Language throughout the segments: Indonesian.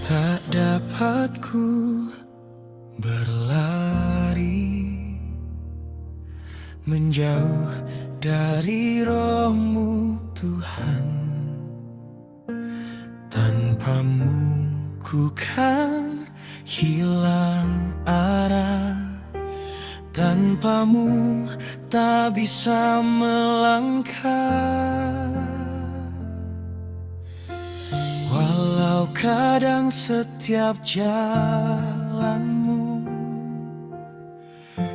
Tak dapat ku berlari menjauh dari Roh-Mu Tuhan. Tanpamu ku kan hilang arah, tanpamu tak bisa melangkah. Walau kadang setiap jalanmu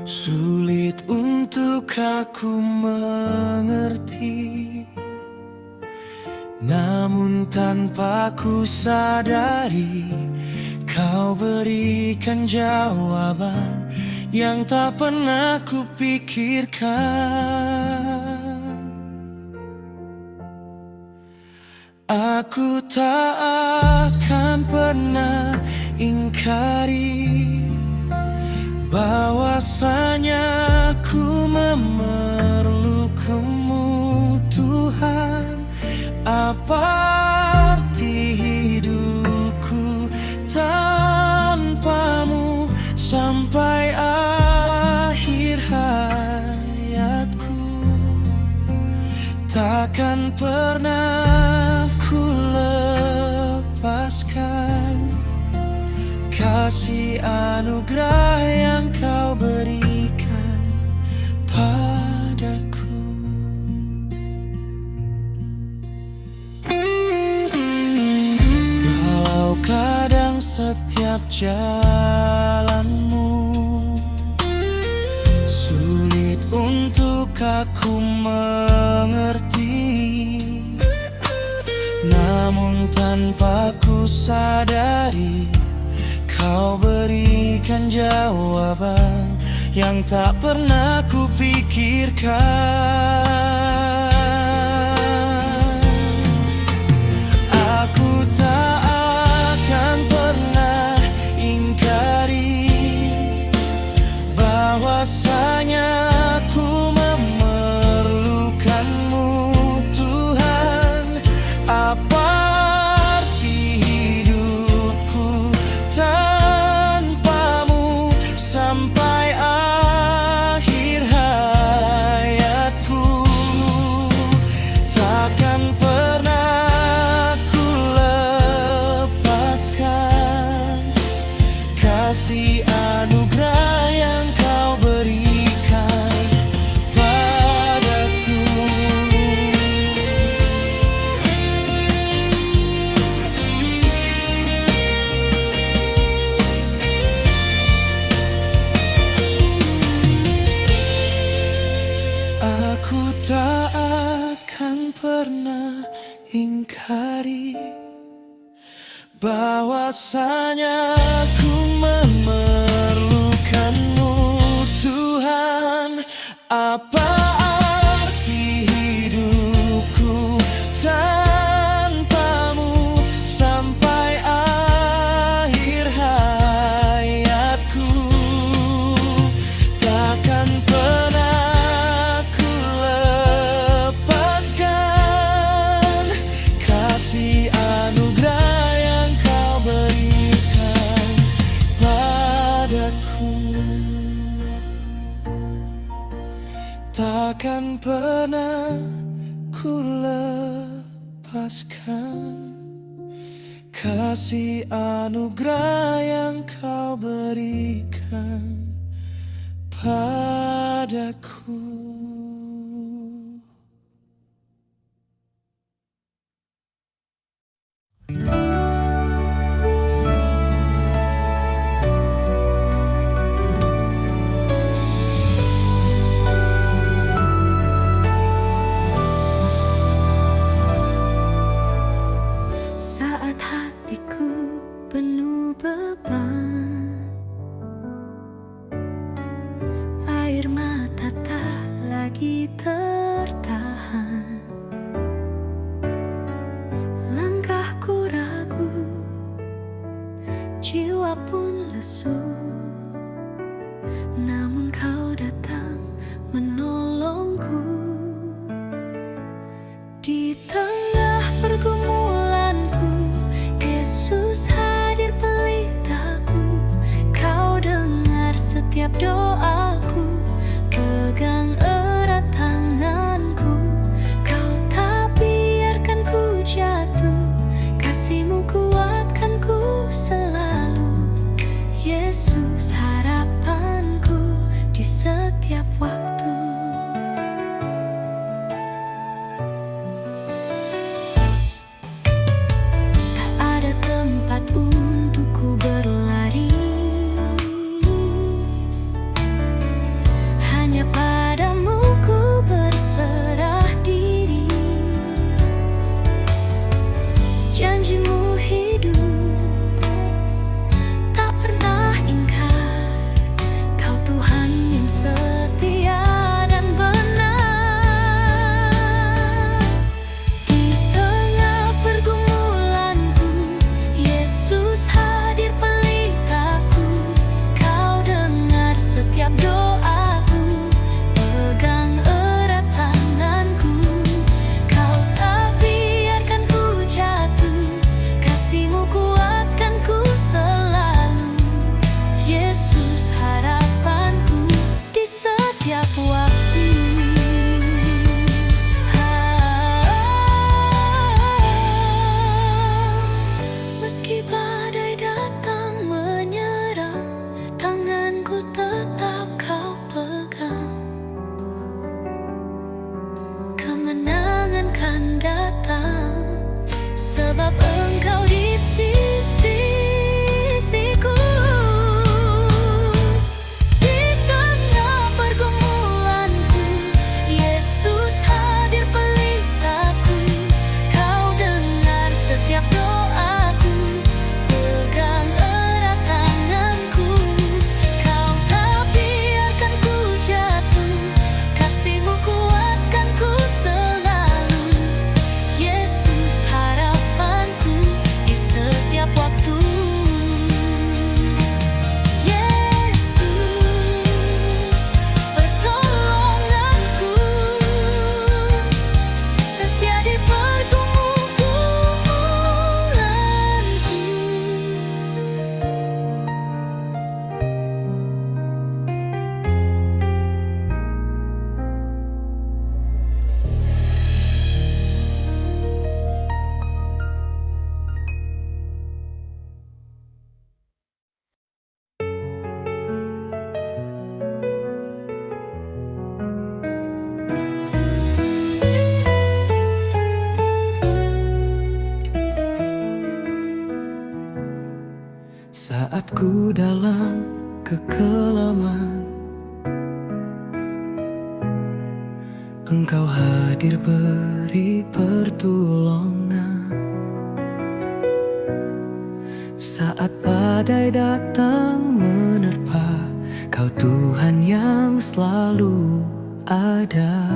sulit untuk aku mengerti, namun tanpa ku sadari Kau berikan jawaban yang tak pernah ku pikirkan. Aku tak akan pernah ingkari bahwasanya ku memerlukanmu Tuhan. Apa arti hidupku tanpamu sampai akhir hayatku? Takkan pernah ku lepaskan kasih anugerah yang Kau berikan padaku. Walau kadang setiap jalanmu sulit untuk aku mengerti, namun tanpa ku sadari Kau berikan jawaban yang tak pernah ku pikirkan. Aku tak akan pernah ingkari bahwasanya ku memerlukanmu Tuhan. Apa arti hidupku tanpamu sampai akhir hayatku? Takkan pernah ku lepaskan kasih anugerah yang Kau berikan padaku. Aku tak akan pernah ingkari bahwasanya ku memerlukanmu Tuhan. Apa arti hidupku tanpamu sampai akhir hayatku? Takkan pernah ku lepaskan kasih anugerah yang Kau berikan padaku. Takkan pernah ku lepaskan kasih anugerah yang Kau berikan padaku. Saat hatiku penuh beban, air mata tak lagi tertahan, langkahku ragu, jiwa pun lesu, namun Kau datang menolongku. Di tengah pergumulanku, Yesus hadir setiap doaku, pegang erat tanganku. Kau tak biarkan ku jatuh, kasih-Mu kuatkan ku selalu. Yesus harapanku di setiap waktu. Tak ada tempat untuk ku berlari, hanya padamu ku berserah diri. Janji-Mu hidup, tak pernah ingkar. Kau Tuhan yang setia dan benar. Di tengah pergumulanku, Yesus hadir pelitaku. Kau dengar setiap doaku, pegang erat tanganku. Kau tak biarkan ku jatuh, kasih-Mu kuatkan ku selalu. Yesus harapanku di setiap waktu. Meski badai datang menyerang, tanganku tetap Kau pegang. Kemenangan kan datang, sebab Engkau di sisiku. Di tengah pergumulanku, Yesus hadir pelitaku. Kau dengar setiap doaku, pegang erat tanganku. Kau tak biarkan ku jatuh, kasih-Mu kuatkan ku selalu. Yesus harapanku di setiap waktu. Yesus pertolonganku, setia di pergumulanku. Saat ku dalam kekelaman, Engkau hadir beri pertolongan. Saat badai datang menerpa, Kau Tuhan yang selalu ada.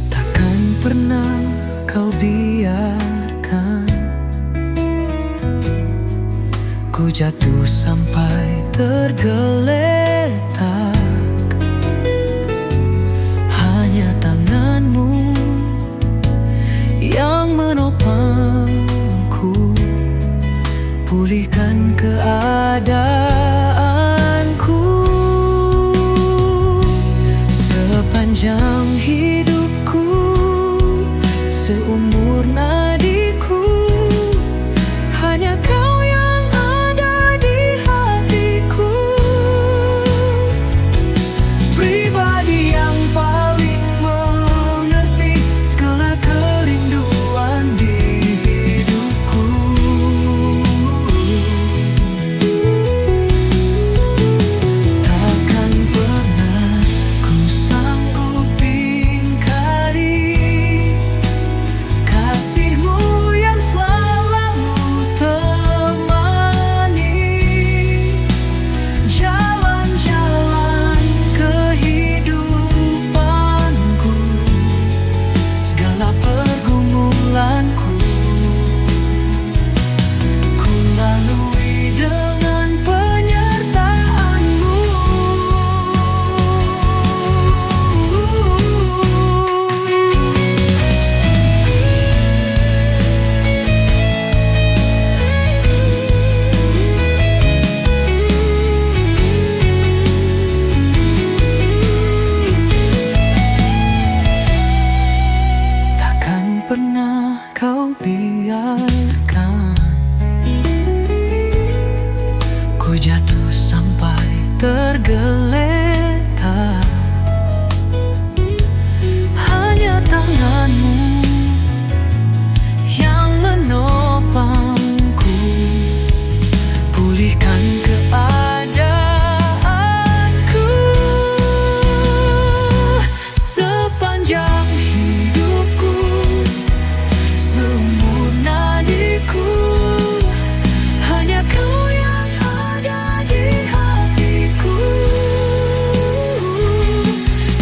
Takkan pernah Kau biarkan ku jatuh sampai tergeletak. Hanya tangan-Mu yang menopangku, pulihkan keadaanku. Sepanjang hidupku, seumur nadiku, hanya Kau yang ada di hatiku. biarkan ku jatuh sampai tergeletak. Hanya tanganmu yang menopangku, pulihkan keadaanku. Sepanjang hidupku, seumur nadiku, hanya Kau yang ada di hatiku.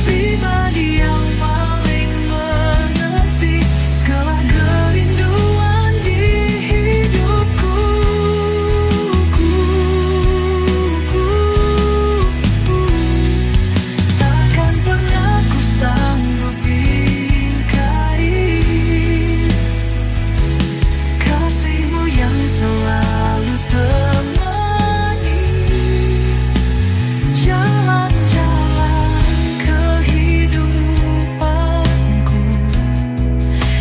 Pribadi yang paling mengerti segala kerinduan di hidupku. Takkan pernah ku sanggup ingkari kasih-Mu yang selalu temani jalan-jalan kehidupanku,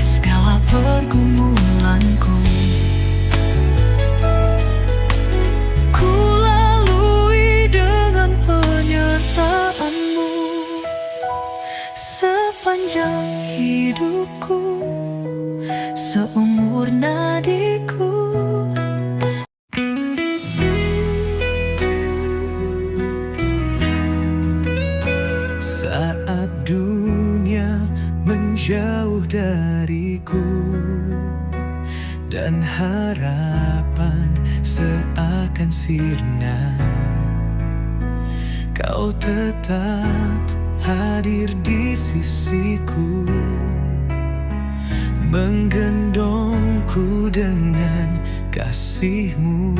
segala pergumulanku. Ku lalui dengan penyertaan-Mu sepanjang hidupku, seumur nadiku. Saat dunia menjauh dariku dan harapan seakan sirna, Kau tetap hadir di sisiku, menggendongku dengan kasih-Mu.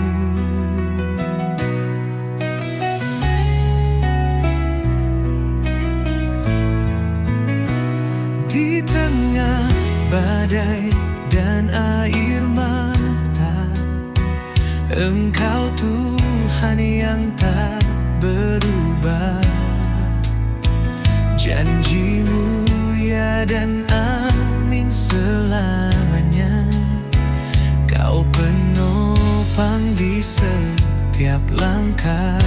Di tengah badai dan air mata, Engkau Tuhan yang tak berubah. Janji-Mu ya dan amin selamanya. Kau penopang di setiap langkah.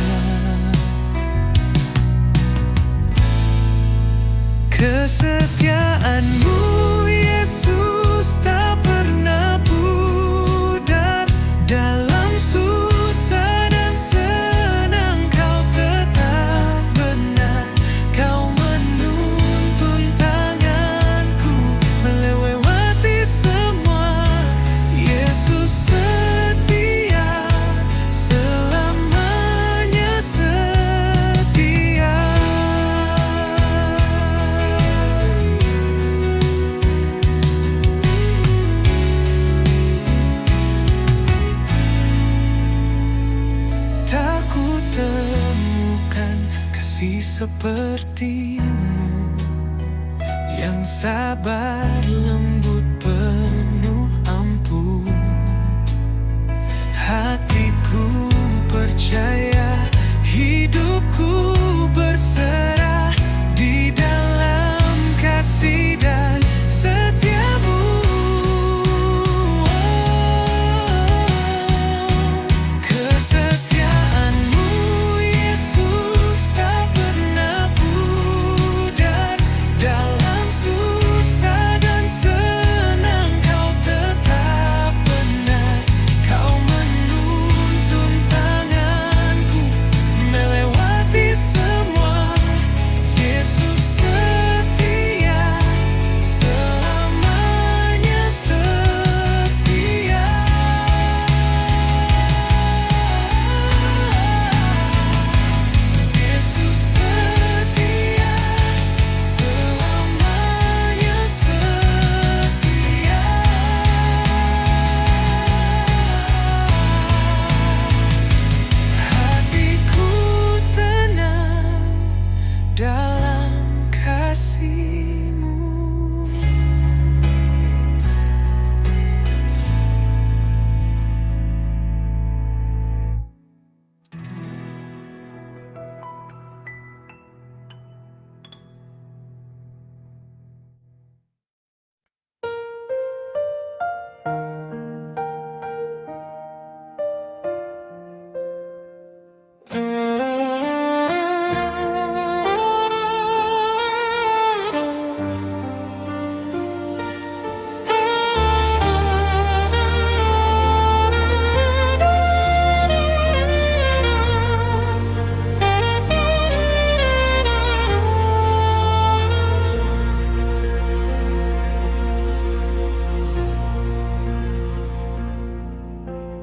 Kesetiaan-Mu Yesus tak pernah pudar. Dalam susah dan senang Kau tetap benar. Kau menuntun tanganku melewati semua. Yesus setia, selamanya setia. Tak ku temukan kasih seperti-Mu, yang sabar, lembut, penuh ampun. Hatiku percaya, hidupku berserah di dalam kasih dan setia-Mu. Kesetiaan-Mu Yesus tak pernah pudar. Dalam susah dan senang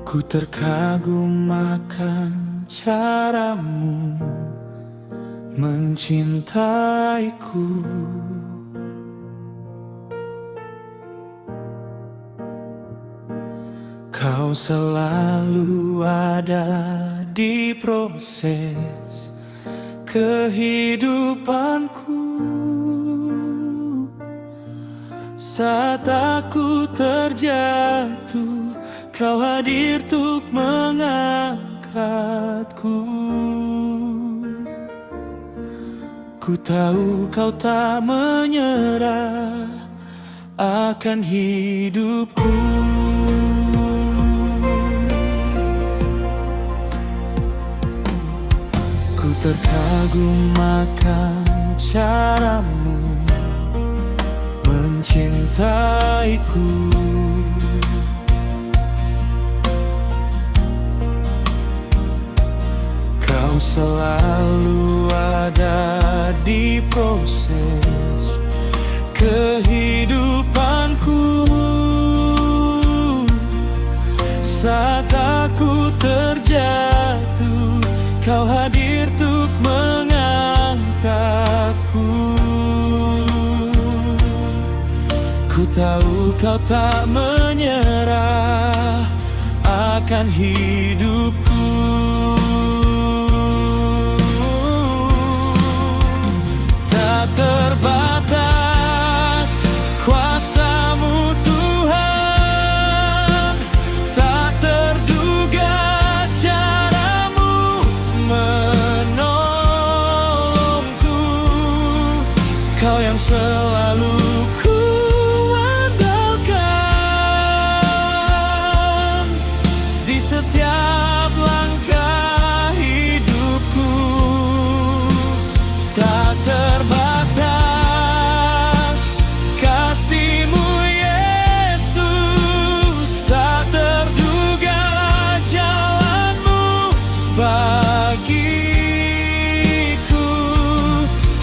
Ku terkagum akan caramu mencintaiku. Kau selalu ada di proses kehidupanku. Saat aku terjatuh, kau hadir untuk mengangkatku. Ku tahu kau tak menyerah akan hidupku. Ku terkagum akan caramu mencintaiku. Kau selalu ada di proses kehidupanku. Saat aku terjatuh, kau hadir untuk mengangkatku. Ku tahu kau tak menyerah akan hidupku. Tak terbatas kuasa-Mu Tuhan, tak terduga cara-Mu menolongku. Kau yang selalu ku andalkan di setiap langkah hidupku. Tak terbatas kasih-Mu Yesus, tak terduga jalan-Mu bagiku.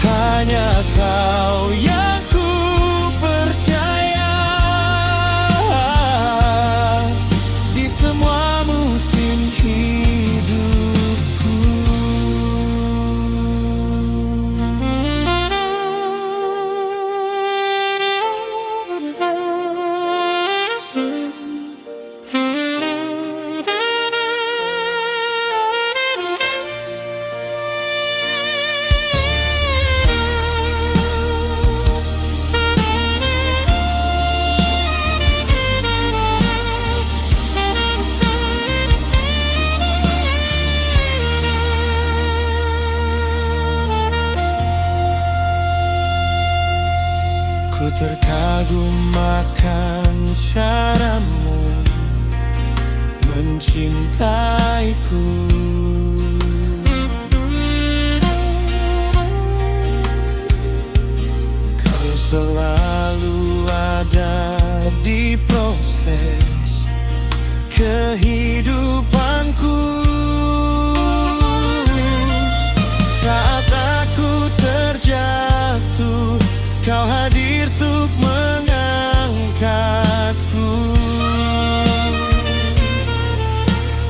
Hanya Kau yang ku percaya di semua musim hidupku. Ku terkagum akan cara-Mu mencintaiku. Kau selalu ada di proses kehidupanku. Saat aku terjatuh, Kau hadir untuk mengangkatku.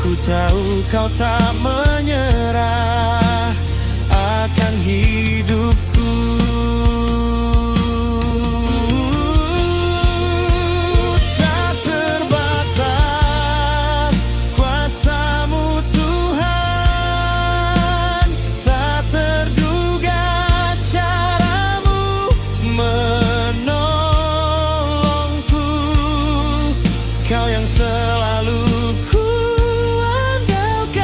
Ku tahu Kau tak menyerah akan hidupku. Tak terbatas kuasa-Mu Tuhan, tak terduga cara-Mu menolongku. Kau yang selalu ku andalkan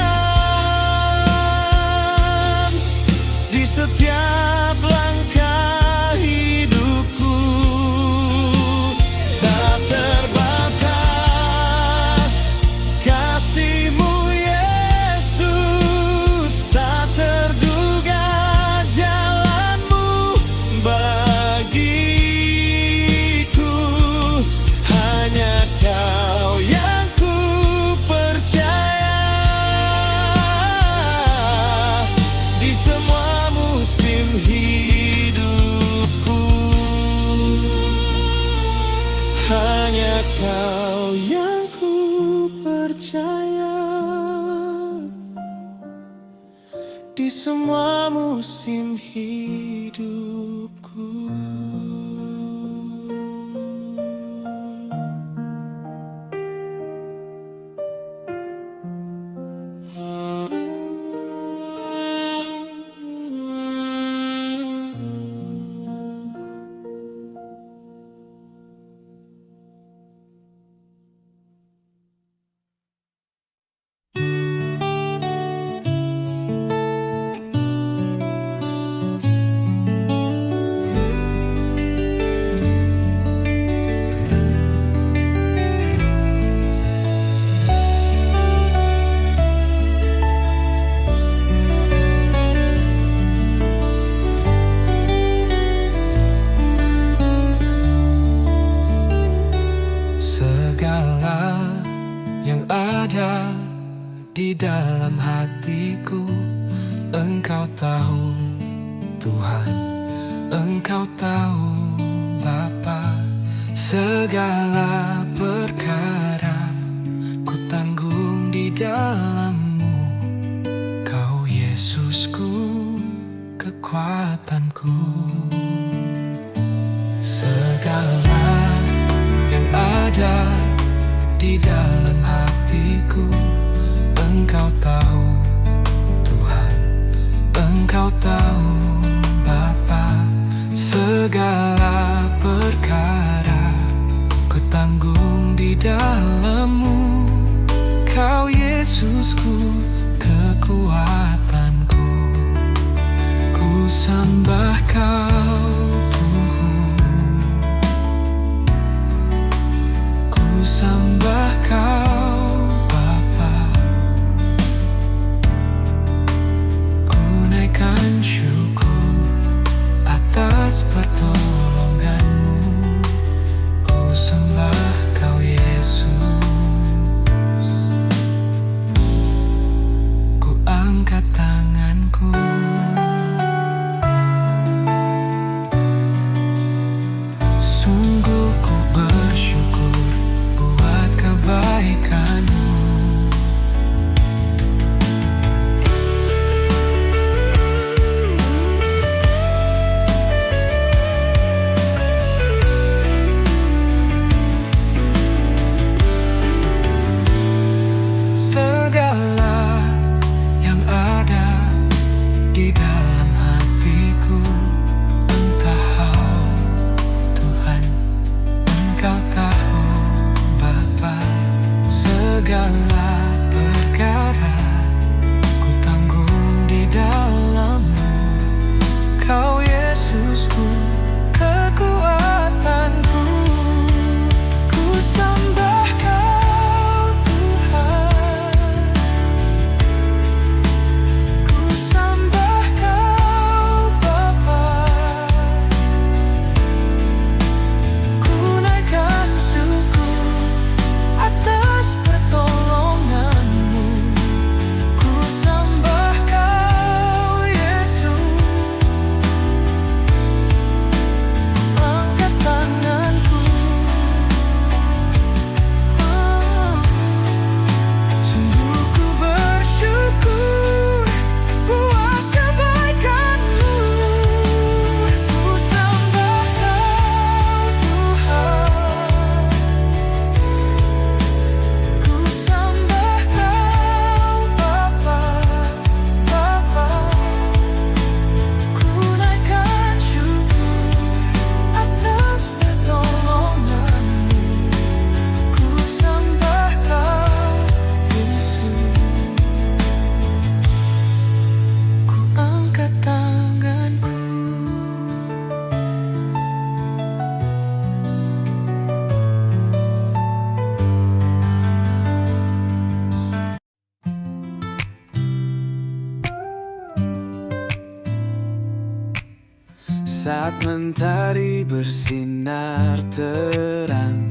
di semua musim hidupku. Segala yang ada di dalam hatiku, Engkau tahu Tuhan, Engkau tahu Bapa. Segala perkara ku tanggung di dalam-Mu, Kau Yesusku, kekuatanku. Segala yang ada di dalam hatiku, Engkau tahu Tuhan, Engkau tahu Bapa. Segala perkara ku tanggung di dalam-Mu, Kau Yesusku, kekuatanku. Ku sembah Kau Tuhan, ku sembah Kau Bapa. Ku naikkan syukur atas pertolongan-Mu. Ku sembah Kau Yesus. Ku angkat tanganku, sungguh ku bersyukur buat kebaikan-Mu. Segala yang ada di dalam hatiku, Engkau Tuhan, Engkau tahu Bapa. Segala perkara ku tanggung di dalam-Mu, Kau Yesusku, kekuatanku. Ku sembah Kau Tuhan, ku sembah Kau Bapa. Ku naikkan syukur atas pertolongan-Mu. Ku sembah Kau Yesus. Angkat tanganku, sungguh ku bersyukur buat kebaikan-Mu. Ku sembah Kau Tuhan, ku sembah Kau Bapa. Ku naikkan syukur atas pertolongan-Mu. Ku sembah Kau Yesus. Ku angkat tanganku. Saat mentari bersinar terang,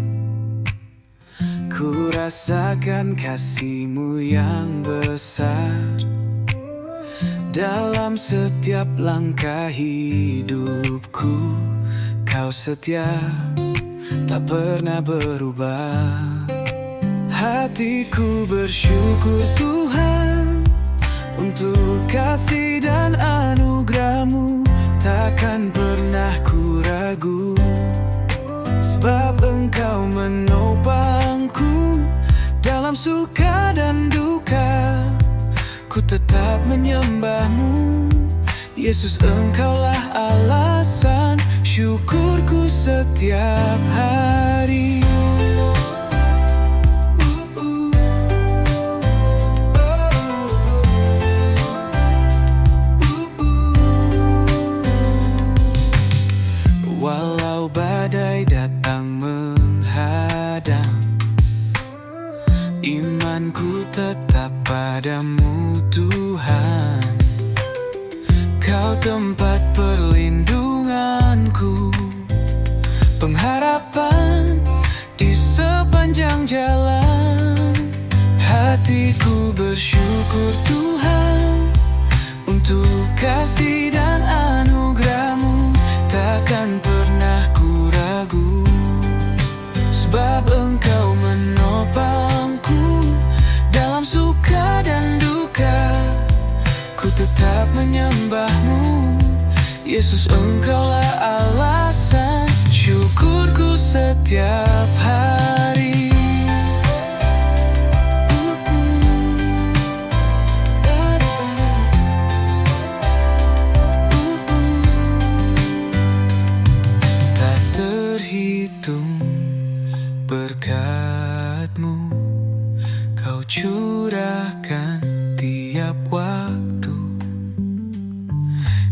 ku rasakan kasih-Mu yang besar. Dalam setiap langkah hidupku, Kau setia, tak pernah berubah. Hatiku bersyukur Tuhan, Untuk kasih dan anugerah-Mu takkan pernah ku ragu. Sebab Engkau menopangku dalam suka dan duka. Ku tetap menyembah-Mu, Yesus, Engkaulah alasan syukurku setiap hari. Walau badai datang menghadang, imanku tetap padamu Tuhan. Kau tempat perlindunganku, pengharapan di sepanjang jalan. Hatiku bersyukur Tuhan untuk kasih dan anugerah-Mu takkan pernah ku ragu. Sebab Engkau menopangku dalam suka dan duka. Ku tetap menyembah-Mu, Yesus, Engkaulah alasan syukurku setiap hari. Tak terhitung berkat-Mu Kau curahkan tiap waktu.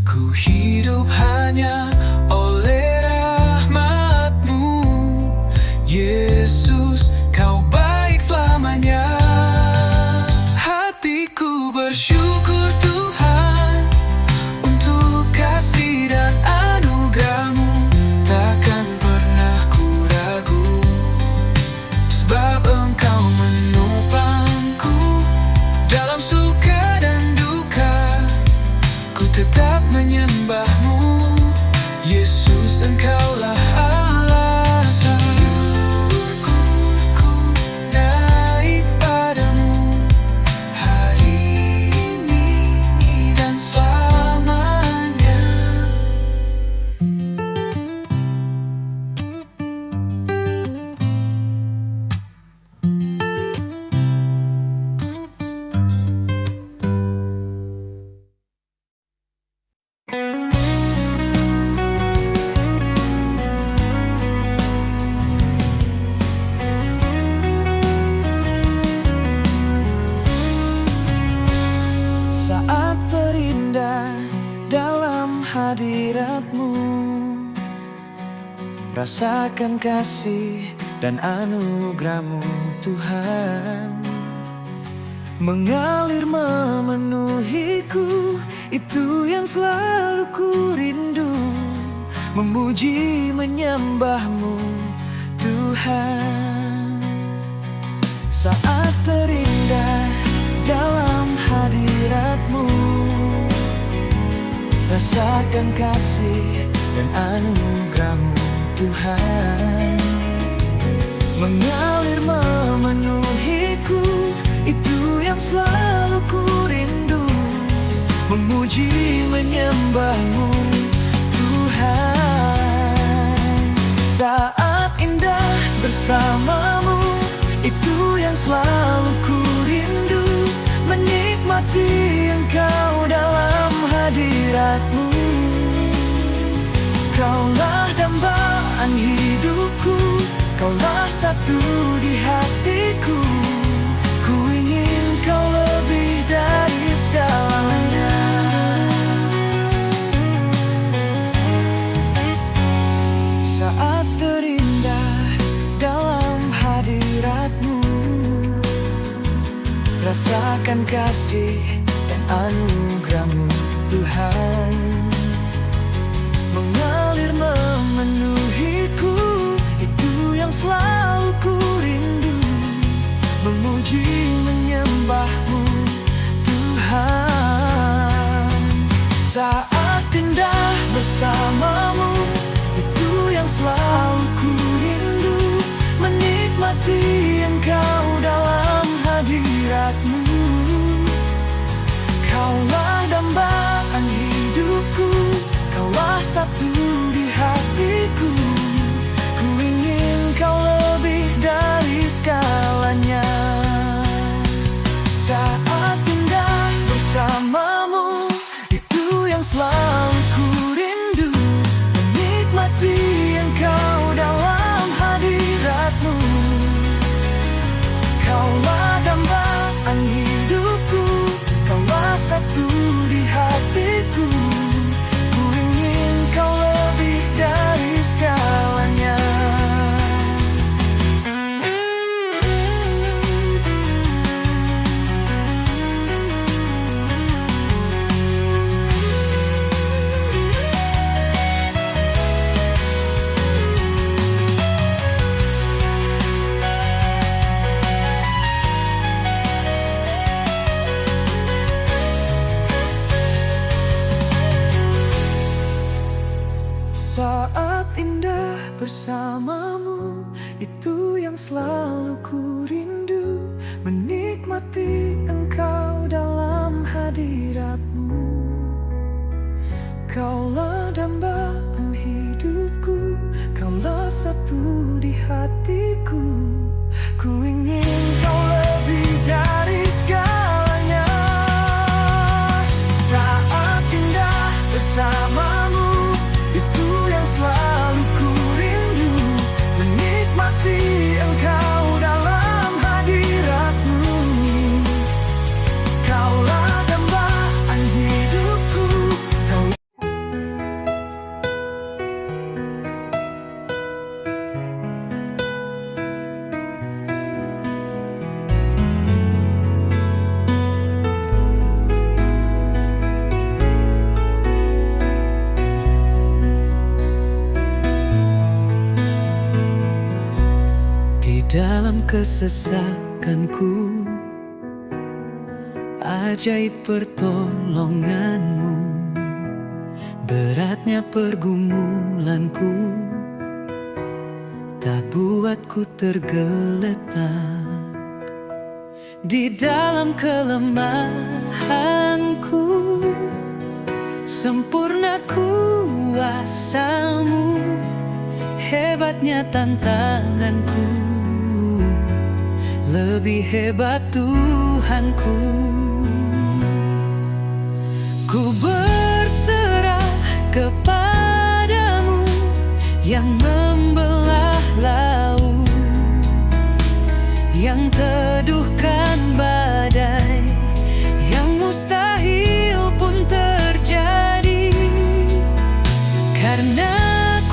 Ku hidup hanya oleh rahmat-Mu, Yesus, Kau baik selamanya. Hatiku bersyukur Tuhan untuk kasih dan anugerah-Mu takkan pernah ku ragu. Sebab Engkau menopangku dalam suka dan duka. Ku tetap menyembah-Mu, Yesus, Engkaulah alasan syukurku naik padamu hari ini dan selamanya. Saat terindah dalam hadirat-Mu, rasakan kasih dan anugerah-Mu Tuhan. Mengalir memenuhiku, itu yang selalu ku rindu. Memuji menyembah-Mu Tuhan. Saat terindah dalam hadirat-Mu, rasakan kasih dan anugerah-Mu Tuhan. Mengalir memenuhiku, itu yang selalu ku rindu. Memuji menyembah-Mu Tuhan. Saat indah bersama-Mu, itu yang selalu ku rindu. Menikmati Engkau dalam hadirat-Mu. Kaulah dambaan hidupku, Kaulah satu di hatiku. Ku ingin Kau lebih dari segalanya. Saat terindah dalam hadirat-Mu, rasakan kasih dan anugerah-Mu Tuhan. Mengalir memenuhiku, itu yang selalu ku rindu. Memuji menyembah-Mu Tuhan. Saat indah bersama-Mu, itu yang selalu ku rindu. Menikmati Engkau dalam hadirat-Mu. dambaan hidupku. Kaulah satu di hatiku. Ku ingin kau lebih dari segalanya. Saat indah bersamamu, itu yang selalu ku rindu. Menikmati engkau dalam hadiratmu. Kaulah dambaan hidupku, kaulah satu di hatiku. Ku ingin kau lebih dari segalanya. Saat indah bersamamu, itu yang selalu ku rindu. Menikmati engkau dalam hadiratmu. Kaulah dambaan hidupku. Dalam kesesakanku, ajaib pertolonganmu. Beratnya pergumulanku tak buatku tergeletak. Di dalam kelemahanku, sempurna kuasamu. Hebatnya tantanganku, lebih hebat Tuhanku. Ku berserah kepadamu yang membelah laut, yang teduhkan badai, yang mustahil pun terjadi. Karena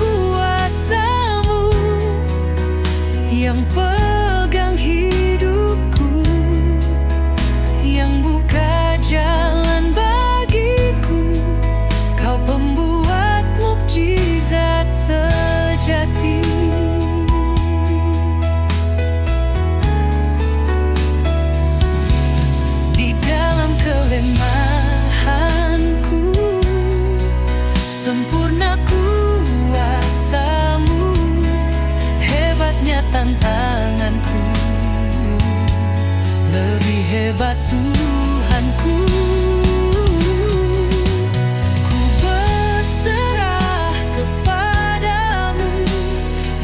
kuasamu yang pegang hidupku, yang buka jalan bagiku. Kau pembuat mukjizat sejati. Di dalam kelemahanku, sempurna kuasamu. Hebatnya tantanganku, lebih hebat Tuhanku. Ku berserah kepadamu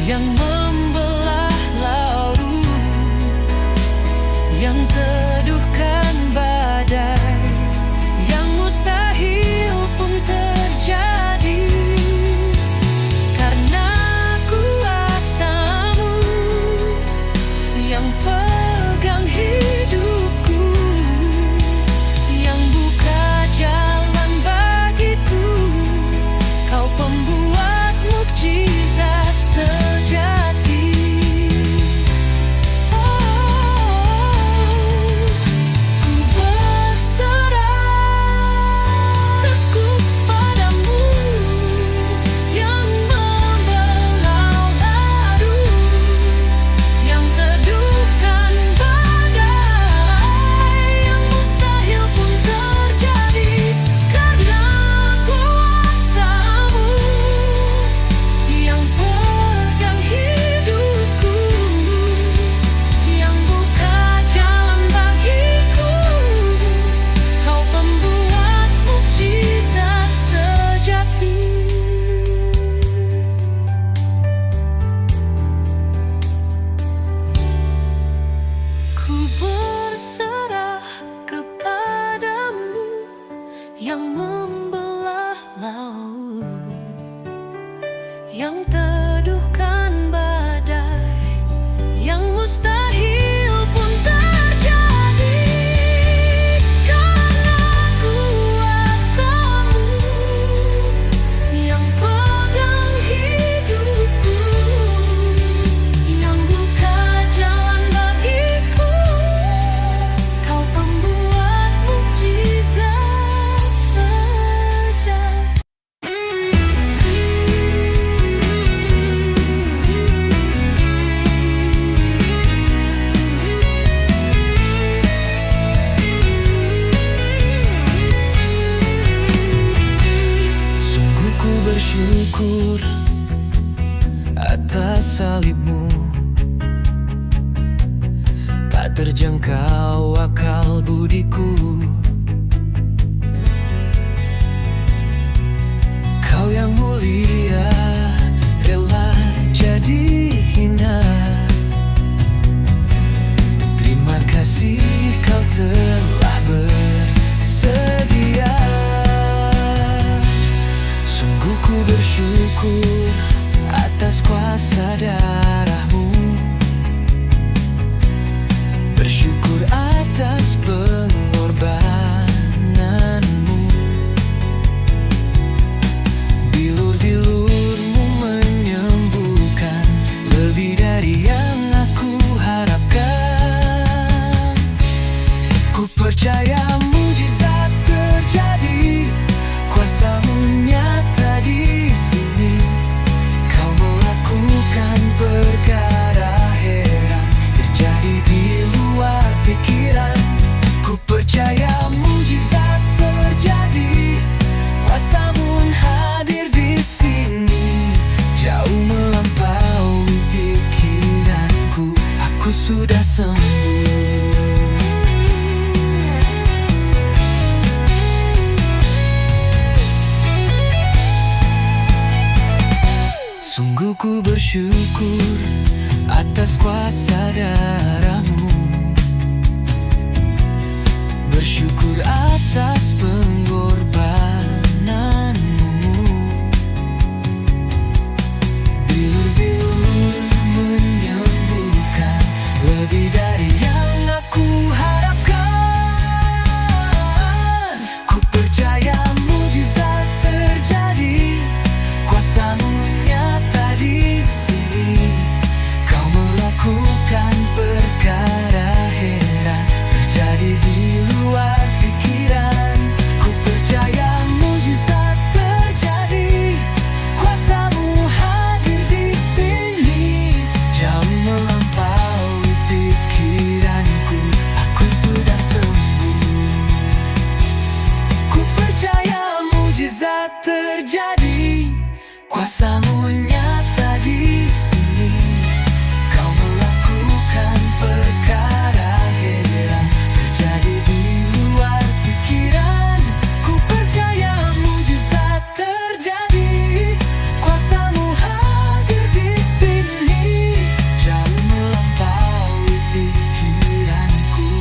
yang membelah laut, yang teduhkan badai, yang mustahil pun terjadi. Karena kuasamu yang pegang hidupku, yang buka jalan bagiku. Kau pembuat mukjizat sejati. Ku berserah kepadamu yang membelah laut, yang teduhkan badai, yang mustahil pun terjadi. Karena kuasamu yang pegang hidupku, yang buka jalan bagiku. Kau pembuat mukjizat sejati. Ku berserah kepadamu yang membelah laut, yang teduhkan badai, yang mustahil pun terjadi. salibmu, tak terjangkau akal budiku. Kau yang mulia rela jadi hina. Terima kasih kau telah bersedia. Sungguh ku bersyukur atas kuasa darahmu, bersyukur atas pengorbananmu. Bilur-bilurmu menyembuhkan lebih dari yang aku harapkan. Ku percaya mujizat terjadi, kuasamu nyata di sini. Kau melakukan perkara heran, terjadi di luar pikiran. Ku percaya mujizat terjadi, kuasamu hadir di sini, jauh melampaui pikiranku. Aku sudah sembuh. Sungguh ku bersyukur atas kuasa darahmu, bersyukur atas pengorbananmu. Bilur-bilur menyembuhkan lebih dari yang aku harapkan. Ku percaya mujizat terjadi, kuasamu nyata di sini. Kau melakukan perkara heran, terjadi di luar pikiran. Ku percaya mujizat terjadi, kuasamu hadir di sini, jauh melampaui pikiranku. Aku sudah sembuh. Ku percaya mujizat terjadi, kuasamu nyata di sini. Kau melakukan perkara heran, terjadi di luar pikiran. Ku percaya mujizat terjadi, kuasamu hadir di sini, jauh melampaui pikiranku.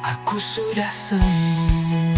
Aku sudah sembuh.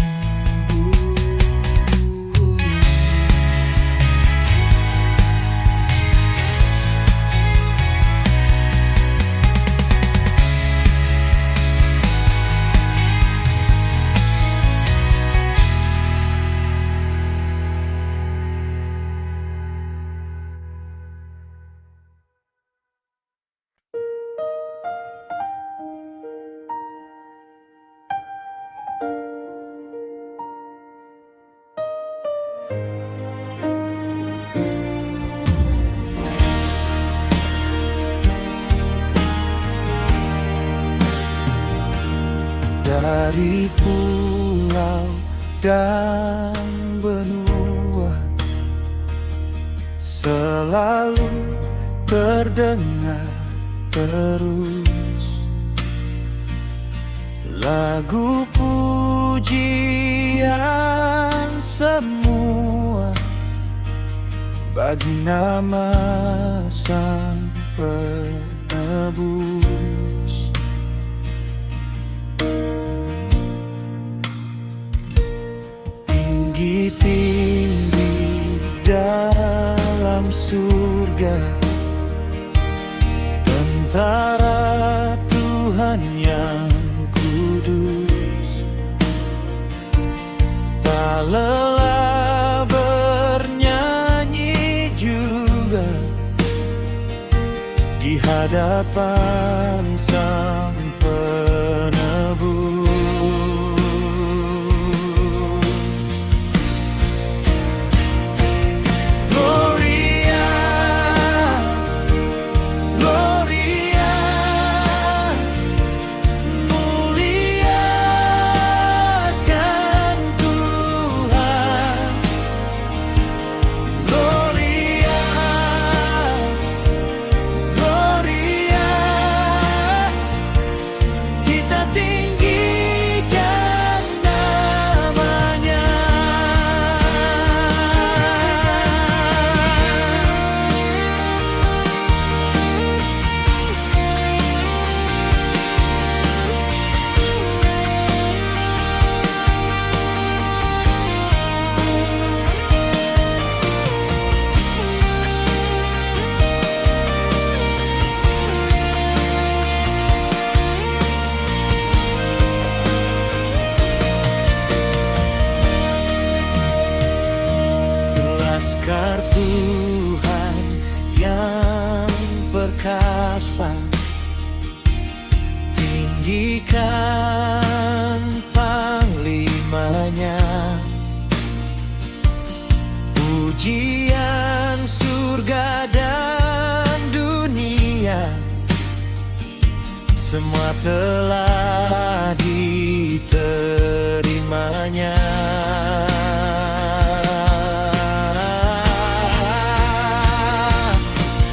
Dari pulau dan benua selalu terdengar terus lagu pujian semua bagi nama Sang Penebus. Tinggi-tinggi dalam surga, tentara Tuhan yang kudus, tak lelah bernyanyi juga di hadapan Sang Penebus. tinggikan panglimanya. Pujian surga dan dunia semua telah diterimanya.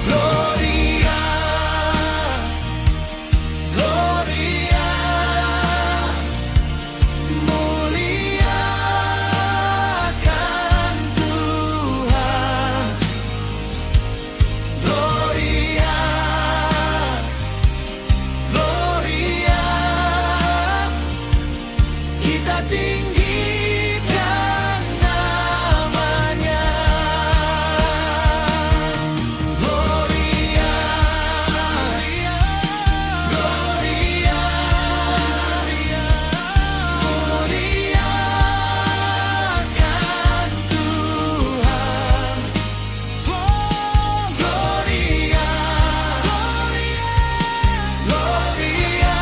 Gloria, Gloria, muliakan Tuhan. Gloria, Gloria, kita tinggikan namanya. Gloria, Gloria, muliakan Tuhan. Gloria, Gloria,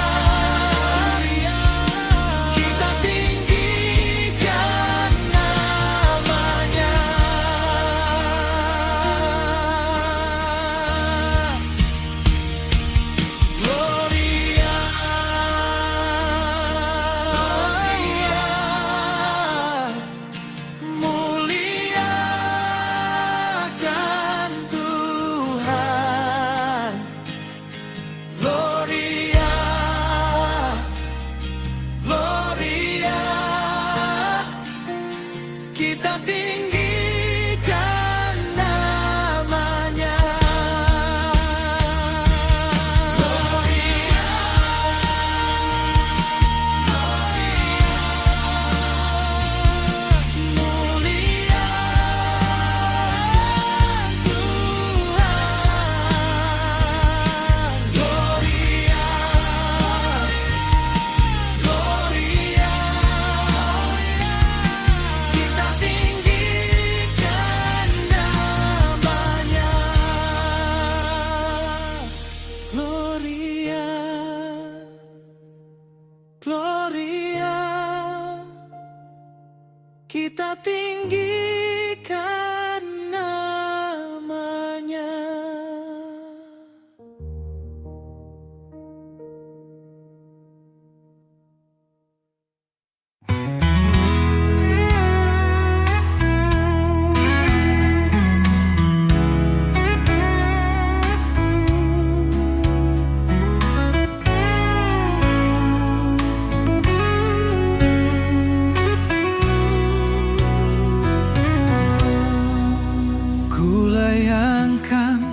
kita tinggikan namanya. Gloria, muliakan Tuhan. Gloria, Gloria, kita tinggikan namanya. Gloria, muliakan Tuhan. Gloria, Gloria, kita tinggikan namanya. Gloria, Gloria, kita tinggikan namanya. Kulayangkan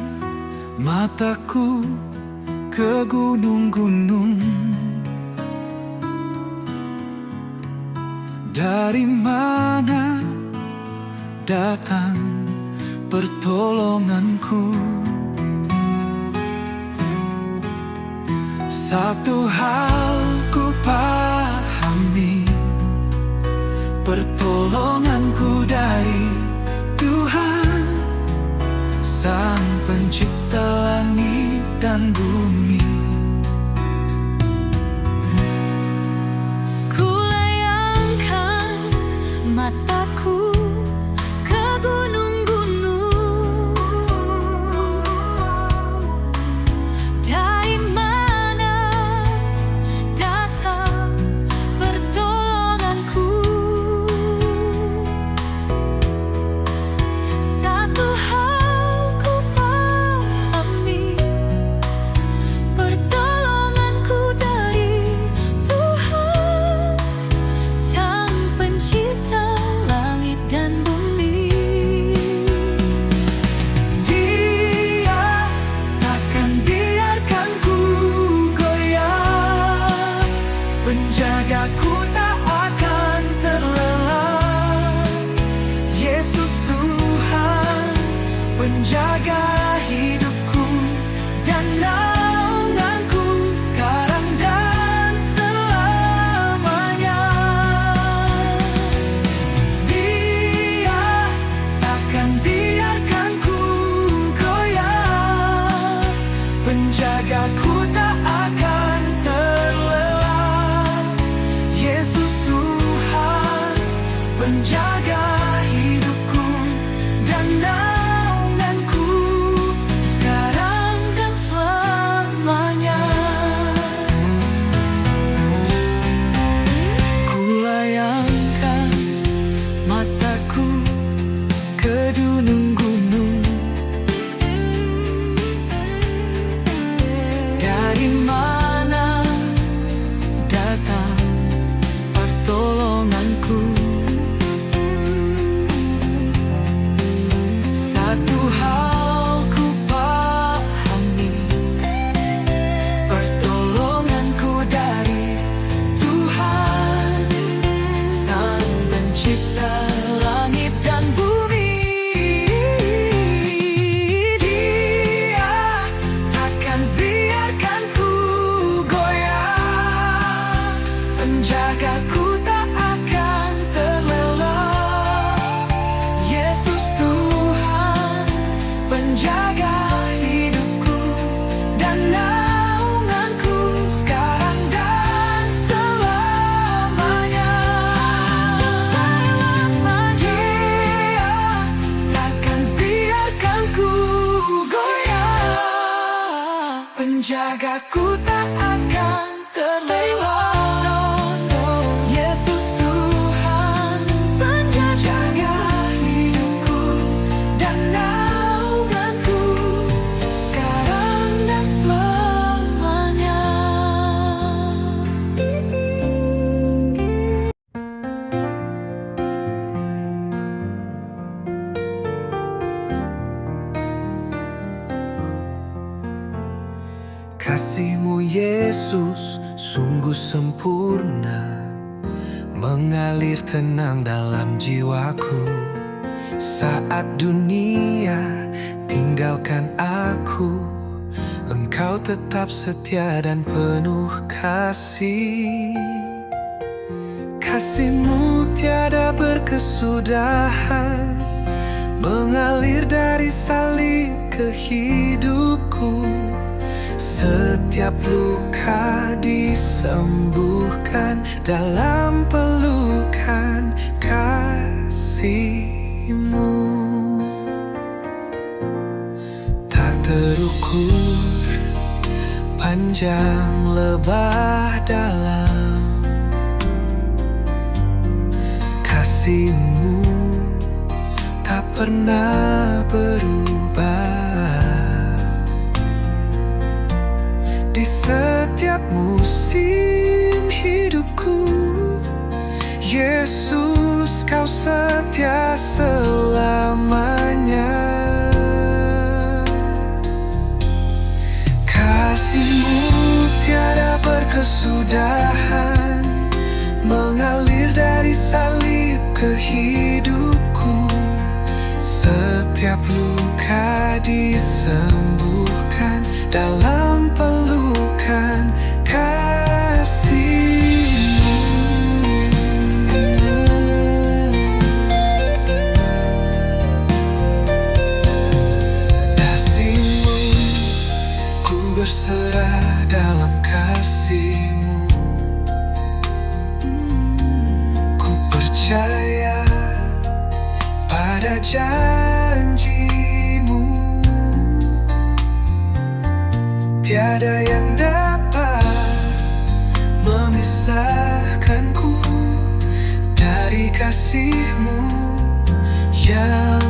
mataku ke gunung-gunung. Dari mana datang pertolonganku? Satu hal ku pahami, pertolonganku dari Tuhan, Sang Pencipta langit dan bumi. Kulayangkan mataku ke gunung-gunung. Dari mana datang pertolonganku? Satu hal ku pahami, penjagaku tak akan terlelap. Yesus Tuhan, penjaga hidupku dan naunganku sekarang dan selamanya. Dia takkan biarkan ku goyah. Penjagaku tak akan terlewat. Yesus Tuhan, penjaga hidupku dan naunganku sekarang dan selamanya. Kasih-Mu Yesus sungguh sempurna, mengalir tenang dalam jiwaku. Saat dunia tinggalkan aku, Engkau tetap setia dan penuh kasih. Kasih-Mu tiada berkesudahan, mengalir dari salib ke hidupku. Setiap luka disembuhkan dalam pelukan kasih-Mu. Tak terukur, panjang lebar dalam, kasih-Mu tak pernah berubah. Di setiap musim hidupku, Yesus, Kau setia selamanya. Kasih-Mu tiada berkesudahan, mengalir dari salib ke hidupku. Setiap luka disembuhkan dalam pelukan kasih-Mu. Kasih-Mu, ku berserah dalam kasih-Mu. Ku percaya pada janji-Mu. Tiada yang dapat memisahkanku dari kasih-Mu yang